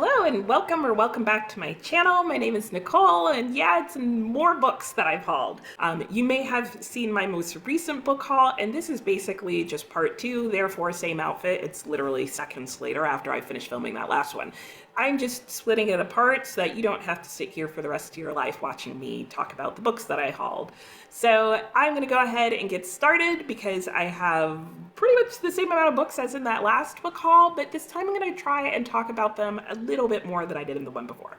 Hello and welcome or welcome back to my channel. My name is Nicole and yeah, it's more books that I've hauled. You may have seen my most recent book haul and this is basically just part two, therefore same outfit. It's literally seconds later after I finished filming that last one. I'm just splitting it apart so that you don't have to sit here for the rest of your life watching me talk about the books that I hauled. So I'm gonna go ahead and get started because I have pretty much the same amount of books as in that last book haul, but this time I'm gonna try and talk about them a little bit more than I did in the one before.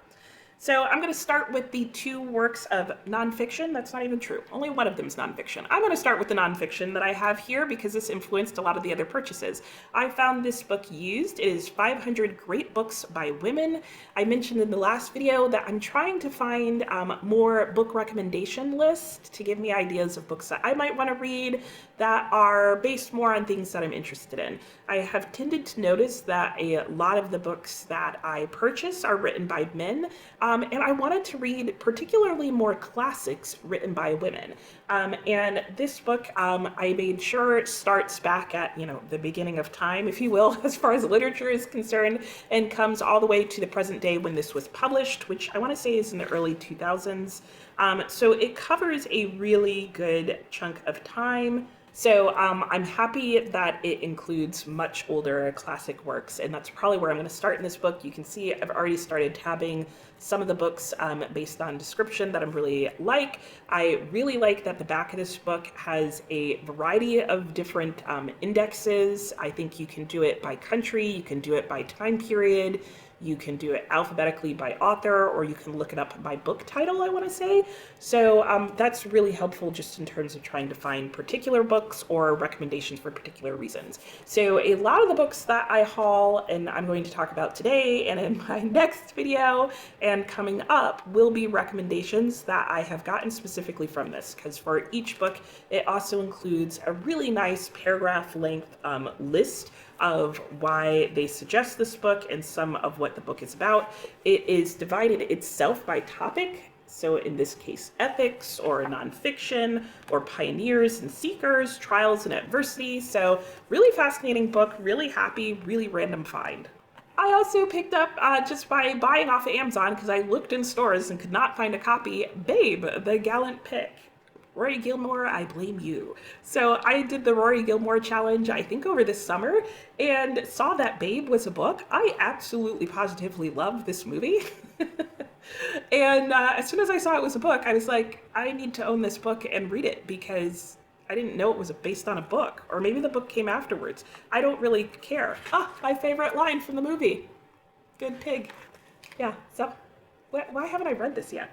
So I'm going to start with the two works of nonfiction. That's not even true. Only one of them is nonfiction. I'm going to start with the nonfiction that I have here because this influenced a lot of the other purchases. I found this book used. It is 500 Great Books by Women. I mentioned in the last video that I'm trying to find more book recommendation lists to give me ideas of books that I might want to read that are based more on things that I'm interested in. I have tended to notice that a lot of the books that I purchase are written by men. And I wanted to read particularly more classics written by women. And this book, I made sure starts back at, the beginning of time, if you will, as far as literature is concerned, and comes all the way to the present day when this was published, which I want to say is in the early 2000s. So it covers a really good chunk of time. So I'm happy that it includes much older classic works, and that's probably where I'm going to start in this book. You can see I've already started tabbing some of the books based on description that I really like. I really like that the back of this book has a variety of different indexes. I think you can do it by country, you can do it by time period, you can do it alphabetically by author, or you can look it up by book title, I want to say. So that's really helpful just in terms of trying to find particular books or recommendations for particular reasons. So a lot of the books that I haul and I'm going to talk about today and in my next video and coming up will be recommendations that I have gotten specifically from this, because for each book, it also includes a really nice paragraph length list of why they suggest this book and some of what the book is about. It is divided itself by topic. So in this case, ethics or nonfiction or pioneers and seekers, trials and adversity. So really fascinating book, really happy, really random find. I also picked up, just by buying off of Amazon, because I looked in stores and could not find a copy, Babe, the Gallant Pick. Rory Gilmore, I blame you. So I did the Rory Gilmore challenge, I think over this summer, and saw that Babe was a book. I absolutely positively loved this movie. And as soon as I saw it was a book, I was like, I need to own this book and read it because I didn't know it was based on a book, or maybe the book came afterwards. I don't really care. My favorite line from the movie. Good pig. Yeah, so why haven't I read this yet?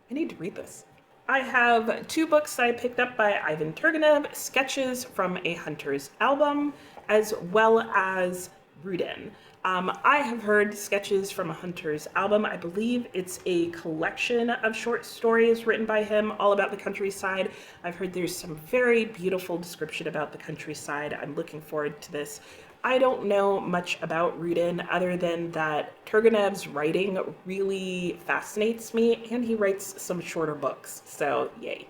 I need to read this. I have two books that I picked up by Ivan Turgenev, Sketches from a Hunter's Album, as well as Rudin. I have heard Sketches from a Hunter's Album. I believe it's a collection of short stories written by him all about the countryside. I've heard there's some very beautiful description about the countryside. I'm looking forward to this. I don't know much about Rudin other than that Turgenev's writing really fascinates me, and he writes some shorter books, so yay.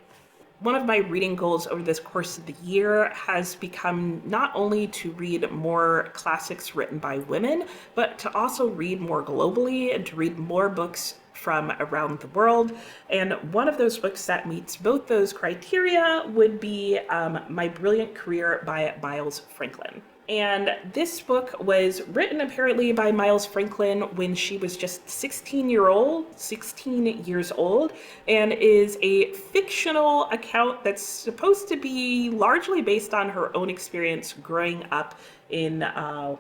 One of my reading goals over this course of the year has become not only to read more classics written by women, but to also read more globally and to read more books from around the world. And one of those books that meets both those criteria would be My Brilliant Career by Miles Franklin. And this book was written apparently by Miles Franklin when she was just 16 years old, and is a fictional account that's supposed to be largely based on her own experience growing up in,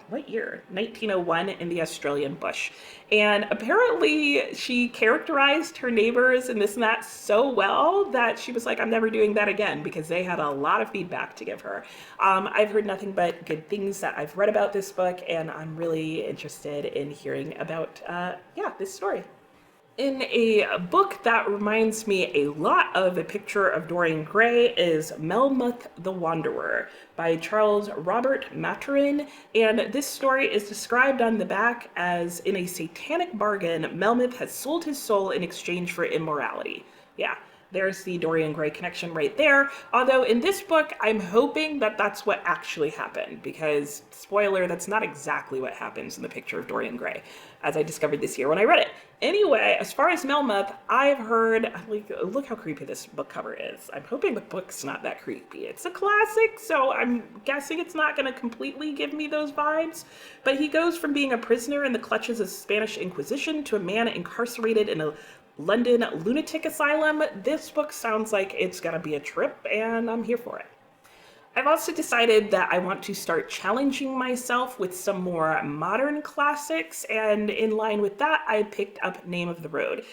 what year? 1901 in the Australian bush. And apparently she characterized her neighbors and this and that so well that she was like, I'm never doing that again, because they had a lot of feedback to give her. I've heard nothing but good things that I've read about this book, and I'm really interested in hearing about, this story. In a book that reminds me a lot of A Picture of Dorian Gray is Melmoth the Wanderer by Charles Robert Maturin, and this story is described on the back as, in a satanic bargain, Melmoth has sold his soul in exchange for immorality. Yeah, there's the Dorian Gray connection right there. Although in this book, I'm hoping that that's what actually happened, because, spoiler, that's not exactly what happens in the picture of Dorian Gray, as I discovered this year when I read it. Anyway, as far as Melmoth, I've heard, like, look how creepy this book cover is. I'm hoping the book's not that creepy. It's a classic, so I'm guessing it's not going to completely give me those vibes. But he goes from being a prisoner in the clutches of Spanish Inquisition to a man incarcerated in a London lunatic asylum. This book sounds like it's gonna be a trip, and I'm here for it. I've also decided that I want to start challenging myself with some more modern classics, and in line with that, I picked up Name of the Rose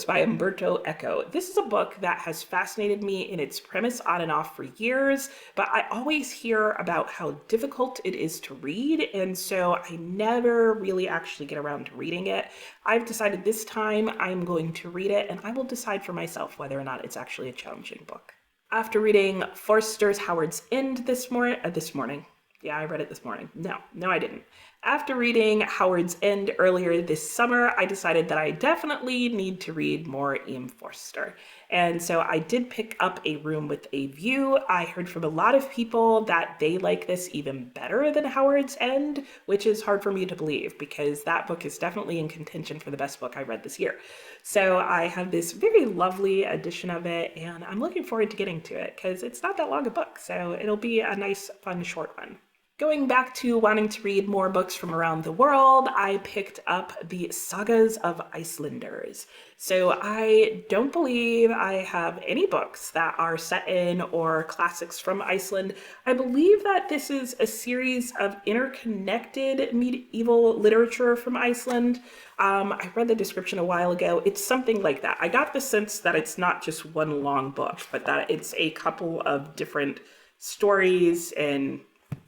by Umberto Eco. This is a book that has fascinated me in its premise on and off for years, but I always hear about how difficult it is to read, and so I never really actually get around to reading it. I've decided this time I'm going to read it, and I will decide for myself whether or not it's actually a challenging book. After reading Forster's Howard's End this morning. Yeah, I read it this morning. No, I didn't. After reading Howard's End earlier this summer, I decided that I definitely need to read more E.M. Forster. And so I did pick up A Room with a View. I heard from a lot of people that they like this even better than Howard's End, which is hard for me to believe because that book is definitely in contention for the best book I read this year. So I have this very lovely edition of it, and I'm looking forward to getting to it because it's not that long a book, so it'll be a nice, fun, short one. Going back to wanting to read more books from around the world, I picked up the Sagas of Icelanders. So I don't believe I have any books that are set in or classics from Iceland. I believe that this is a series of interconnected medieval literature from Iceland. I read the description a while ago. It's something like that. I got the sense that it's not just one long book, but that it's a couple of different stories and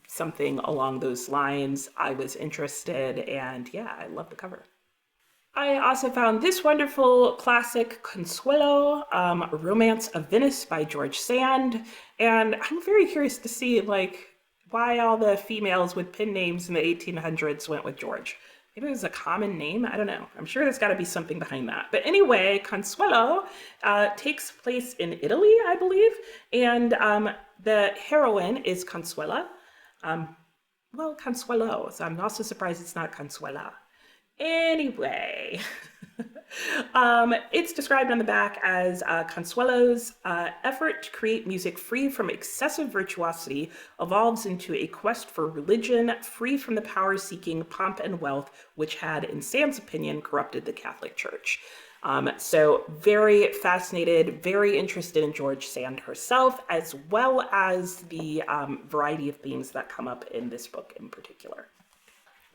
something along those lines. I was interested, and yeah, I love the cover. I also found this wonderful classic, Consuelo, Romance of Venice by George Sand, and I'm very curious to see why all the females with pen names in the 1800s went with George. Maybe it was a common name, I don't know. I'm sure there's gotta be something behind that. But anyway, Consuelo takes place in Italy, I believe, and the heroine is Consuela. Consuelo, so I'm also surprised it's not Consuela. Anyway, it's described on the back as Consuelo's effort to create music free from excessive virtuosity evolves into a quest for religion free from the power-seeking pomp and wealth which had, in Sand's opinion, corrupted the Catholic Church. So very fascinated, very interested in George Sand herself, as well as the variety of themes that come up in this book in particular.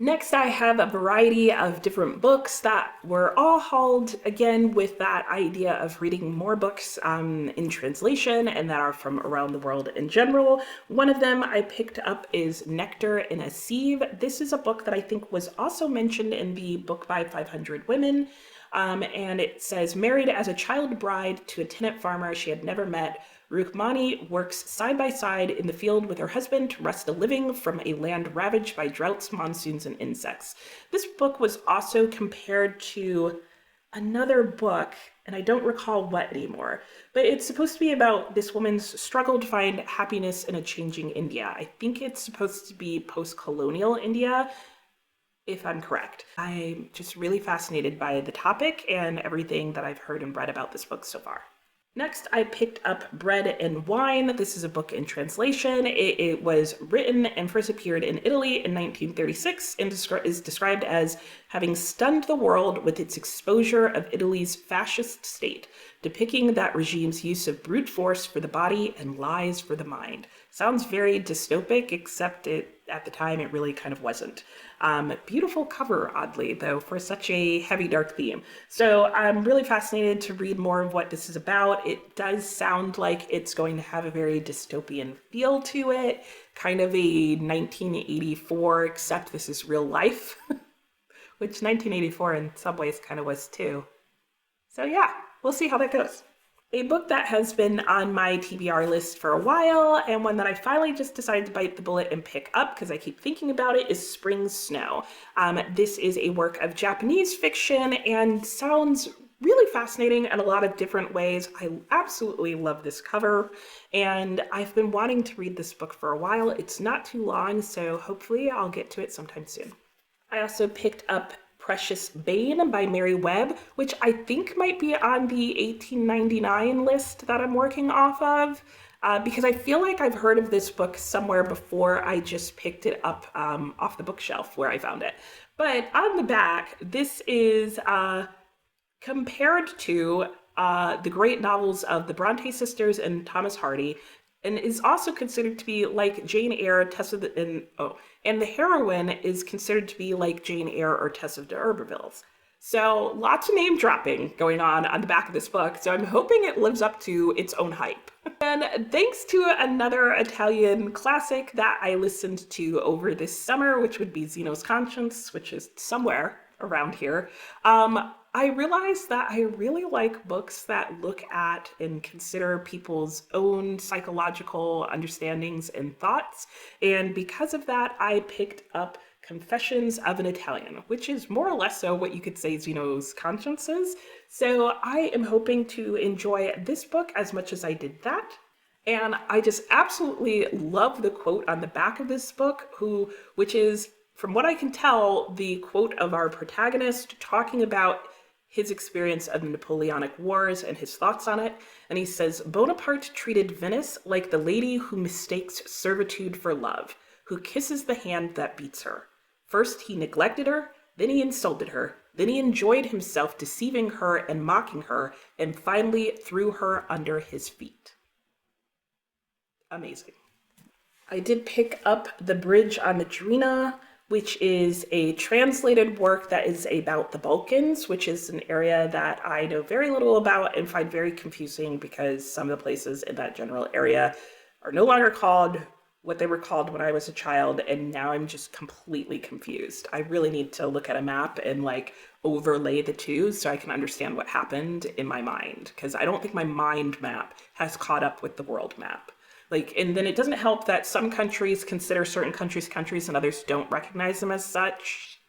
Next, I have a variety of different books that were all hauled, again, with that idea of reading more books in translation and that are from around the world in general. One of them I picked up is Nectar in a Sieve. This is a book that I think was also mentioned in the book by 500 Women. And it says, married as a child bride to a tenant farmer she had never met, Rukmani works side by side in the field with her husband to wrest a living from a land ravaged by droughts, monsoons, and insects. This book was also compared to another book, and I don't recall what anymore, but it's supposed to be about this woman's struggle to find happiness in a changing India. I think it's supposed to be post-colonial India, if I'm correct. I'm just really fascinated by the topic and everything that I've heard and read about this book so far. Next, I picked up Bread and Wine. This is a book in translation. It was written and first appeared in Italy in 1936 and is described as having stunned the world with its exposure of Italy's fascist state, depicting that regime's use of brute force for the body and lies for the mind. Sounds very dystopic, except at the time it really kind of wasn't. Beautiful cover, oddly, though, for such a heavy, dark theme. So I'm really fascinated to read more of what this is about. It does sound like it's going to have a very dystopian feel to it, kind of a 1984, except this is real life, which 1984 in some ways kind of was too. So yeah, we'll see how that goes. A book that has been on my TBR list for a while, and one that I finally just decided to bite the bullet and pick up because I keep thinking about it, is Spring Snow. This is a work of Japanese fiction and sounds really fascinating in a lot of different ways. I absolutely love this cover, and I've been wanting to read this book for a while. It's not too long, so hopefully I'll get to it sometime soon. I also picked up Precious Bane by Mary Webb, which I think might be on the 1899 list that I'm working off of, because I feel like I've heard of this book somewhere before. I just picked it up off the bookshelf where I found it. But on the back, this is compared to the great novels of the Bronte sisters and Thomas Hardy, and is also considered to be like Jane Eyre, and the heroine is considered to be like Jane Eyre or Tess of D'Urbervilles. So lots of name dropping going on the back of this book, so I'm hoping it lives up to its own hype. And thanks to another Italian classic that I listened to over this summer, which would be Zeno's Conscience, which is somewhere around here, I realized that I really like books that look at and consider people's own psychological understandings and thoughts. And because of that, I picked up Confessions of an Italian, which is more or less so what you could say Zeno's Conscience is. So I am hoping to enjoy this book as much as I did that. And I just absolutely love the quote on the back of this book, which is, from what I can tell, the quote of our protagonist talking about his experience of the Napoleonic Wars and his thoughts on it. And he says, Bonaparte treated Venice like the lady who mistakes servitude for love, who kisses the hand that beats her. First he neglected her, then he insulted her, then he enjoyed himself deceiving her and mocking her, and finally threw her under his feet. Amazing. I did pick up The Bridge on the Drina, which is a translated work that is about the Balkans, which is an area that I know very little about and find very confusing because some of the places in that general area are no longer called what they were called when I was a child, and now I'm just completely confused. I really need to look at a map and overlay the two so I can understand what happened in my mind, because I don't think my mind map has caught up with the world map. And then it doesn't help that some countries consider certain countries countries and others don't recognize them as such.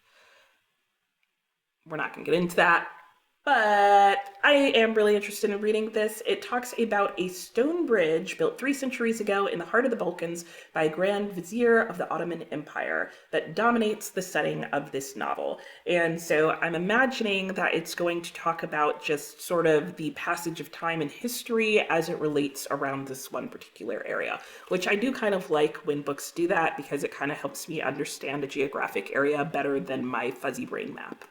We're not going to get into that, but I am really interested in reading this. It talks about a stone bridge built 3 centuries ago in the heart of the Balkans by a Grand Vizier of the Ottoman Empire that dominates the setting of this novel. And so I'm imagining that it's going to talk about just sort of the passage of time in history as it relates around this one particular area, which I do kind of like when books do that because it kind of helps me understand a geographic area better than my fuzzy brain map.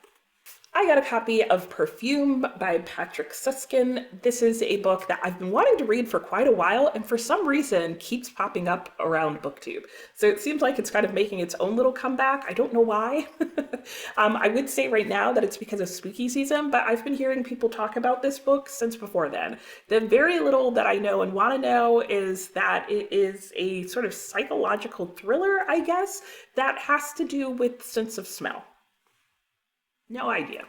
I got a copy of Perfume by Patrick Susskind. This is a book that I've been wanting to read for quite a while and for some reason keeps popping up around BookTube. So it seems like it's kind of making its own little comeback. I don't know why. I would say right now that it's because of spooky season, but I've been hearing people talk about this book since before then. The very little that I know and want to know is that it is a sort of psychological thriller, I guess, that has to do with sense of smell. No idea.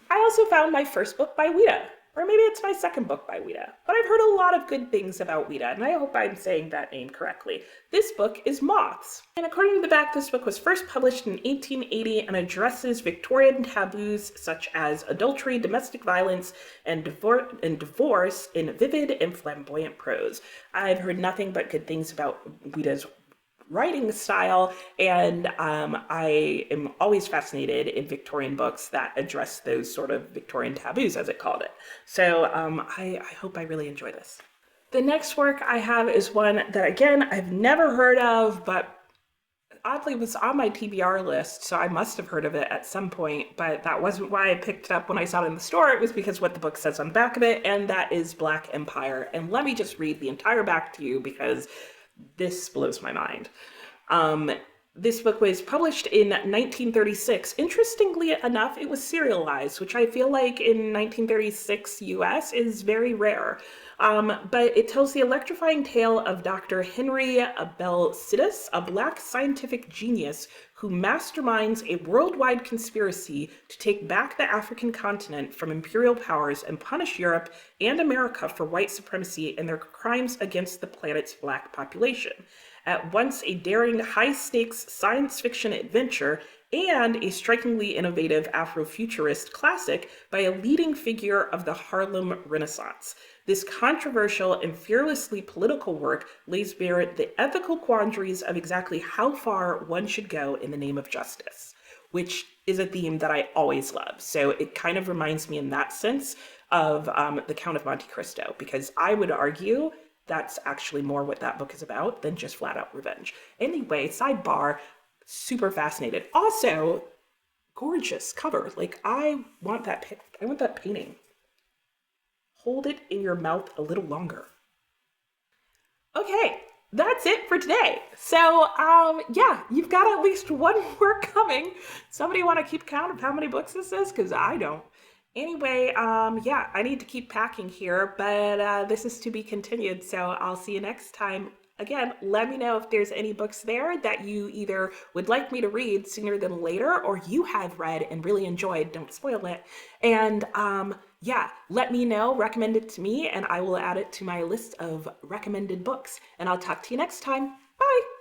I also found my first book by Ouida, or maybe it's my second book by Ouida, but I've heard a lot of good things about Ouida, and I hope I'm saying that name correctly. This book is Moths, and according to the back, this book was first published in 1880 and addresses Victorian taboos such as adultery, domestic violence, and divorce in vivid and flamboyant prose. I've heard nothing but good things about Ouida's writing style, and I am always fascinated in Victorian books that address those sort of Victorian taboos, as it called it. So I hope I really enjoy this. The next work I have is one that, again, I've never heard of, but oddly was on my TBR list, so I must have heard of it at some point, but that wasn't why I picked it up when I saw it in the store. It was because what the book says on the back of it, and that is Black Empire. And let me just read the entire back to you because this blows my mind. This book was published in 1936. Interestingly enough, it was serialized, which I feel like in 1936 US is very rare. But it tells the electrifying tale of Dr. Henry Belsidus, a Black scientific genius who masterminds a worldwide conspiracy to take back the African continent from imperial powers and punish Europe and America for white supremacy and their crimes against the planet's Black population. At once a daring, high-stakes science fiction adventure, and a strikingly innovative Afrofuturist classic by a leading figure of the Harlem Renaissance. This controversial and fearlessly political work lays bare the ethical quandaries of exactly how far one should go in the name of justice, which is a theme that I always love. So it kind of reminds me in that sense of The Count of Monte Cristo, because I would argue that's actually more what that book is about than just flat out revenge. Anyway, sidebar, super fascinated. Also, gorgeous cover. Like, I want that painting. Hold it in your mouth a little longer. Okay, that's it for today. So, yeah, you've got at least one more coming. Somebody want to keep count of how many books this is? Because I don't. Anyway, yeah, I need to keep packing here, but this is to be continued. So I'll see you next time. Again, let me know if there's any books there that you either would like me to read sooner than later, or you have read and really enjoyed. Don't spoil it. And yeah, let me know, recommend it to me, and I will add it to my list of recommended books. And I'll talk to you next time. Bye.